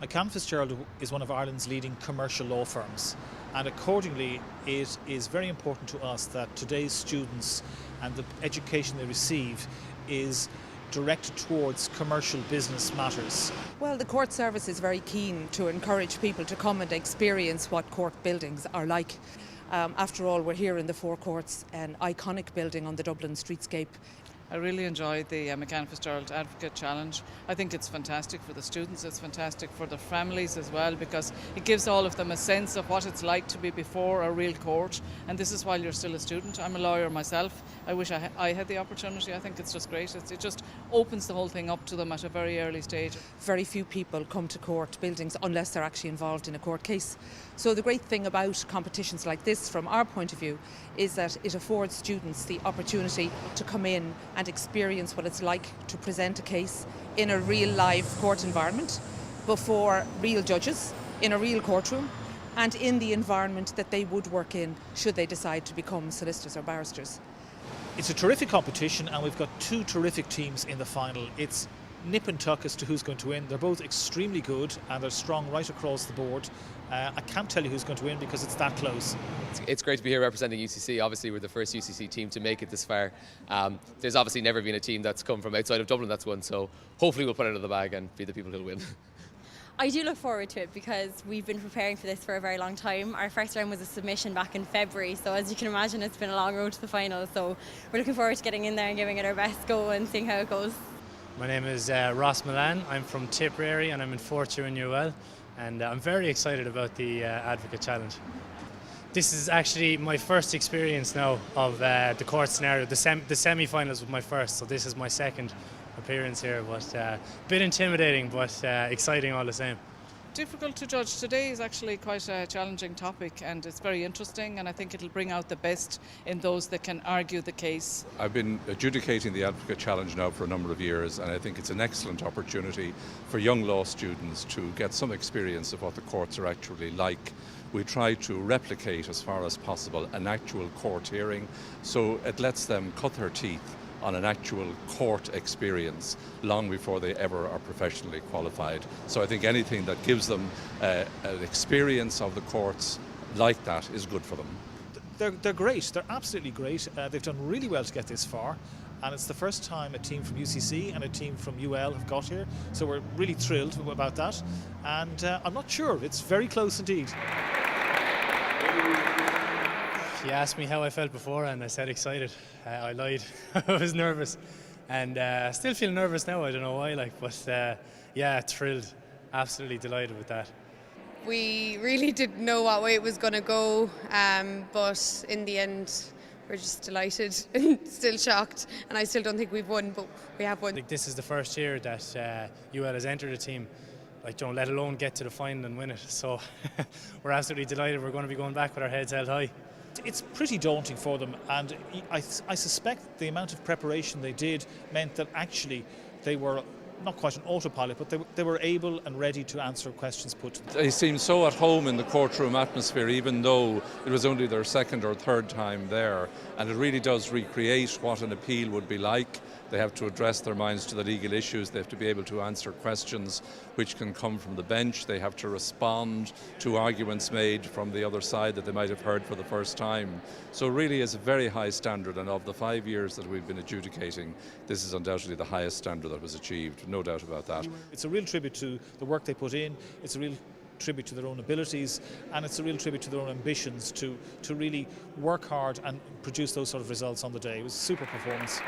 McCann FitzGerald is one of Ireland's leading commercial law firms, and accordingly it is very important to us that today's students and the education they receive is directed towards commercial business matters. Well, the court service is very keen to encourage people to come and experience what court buildings are like. After all, we're here in the Four Courts, an iconic building on the Dublin streetscape. I really enjoyed the McCann FitzGerald Advocate Challenge. I think it's fantastic for the students, it's fantastic for the families as well, because it gives all of them a sense of what it's like to be before a real court, and this is while you're still a student. I'm a lawyer myself. I wish I had the opportunity. I think it's just great. It just opens the whole thing up to them at a very early stage. Very few people come to court buildings unless they're actually involved in a court case. So the great thing about competitions like this, from our point of view, is that it affords students the opportunity to come in and experience what it's like to present a case in a real live court environment before real judges, in a real courtroom, and in the environment that they would work in should they decide to become solicitors or barristers. It's a terrific competition, and we've got two terrific teams in the final. It's nip and tuck as to who's going to win. They're both extremely good and they're strong right across the board. I can't tell you who's going to win because it's that close. It's great to be here representing UCC. Obviously we're the first UCC team to make it this far. There's obviously never been a team that's come from outside of Dublin that's won, so hopefully we'll put it out of the bag and be the people who'll win. I do look forward to it because we've been preparing for this for a very long time. Our first round was a submission back in February, so as you can imagine it's been a long road to the final, so we're looking forward to getting in there and giving it our best go and seeing how it goes. My name is Ross Milan. I'm from Tipperary and I'm in fourth year in UL, and I'm very excited about the Advocate Challenge. This is actually my first experience now of the court scenario. The semi-finals was my first, so this is my second appearance here, but a bit intimidating but exciting all the same. Difficult to judge. Today is actually quite a challenging topic and it's very interesting, and I think it'll bring out the best in those that can argue the case. I've been adjudicating the Advocate Challenge now for a number of years, and I think it's an excellent opportunity for young law students to get some experience of what the courts are actually like. We try to replicate as far as possible an actual court hearing, so it lets them cut their teeth on an actual court experience long before they ever are professionally qualified. So I think anything that gives them an experience of the courts like that is good for them. They're great, they're absolutely great. They've done really well to get this far, and it's the first time a team from UCC and a team from UL have got here, so we're really thrilled about that, and I'm not sure, it's very close indeed. You asked me how I felt before and I said excited. I lied. I was nervous, and still feel nervous now. I don't know why, but yeah, thrilled, absolutely delighted with that. We really didn't know what way it was going to go, but in the end we're just delighted and still shocked, and I still don't think we've won, but we have won. This is the first year that UL has entered a team, let alone get to the final and win it, so we're absolutely delighted. We're going to be going back with our heads held high. It's pretty daunting for them, and I suspect the amount of preparation they did meant that actually they were not quite an autopilot, but they were able and ready to answer questions put to them. They seem so at home in the courtroom atmosphere, even though it was only their second or third time there, and it really does recreate what an appeal would be like. They have to address their minds to the legal issues. They have to be able to answer questions which can come from the bench. They have to respond to arguments made from the other side that they might have heard for the first time. So really is a very high standard, and of the 5 years that we've been adjudicating, this is undoubtedly the highest standard that was achieved, no doubt about that. It's a real tribute to the work they put in, it's a real tribute to their own abilities, and it's a real tribute to their own ambitions to really work hard and produce those sort of results on the day. It was a super performance.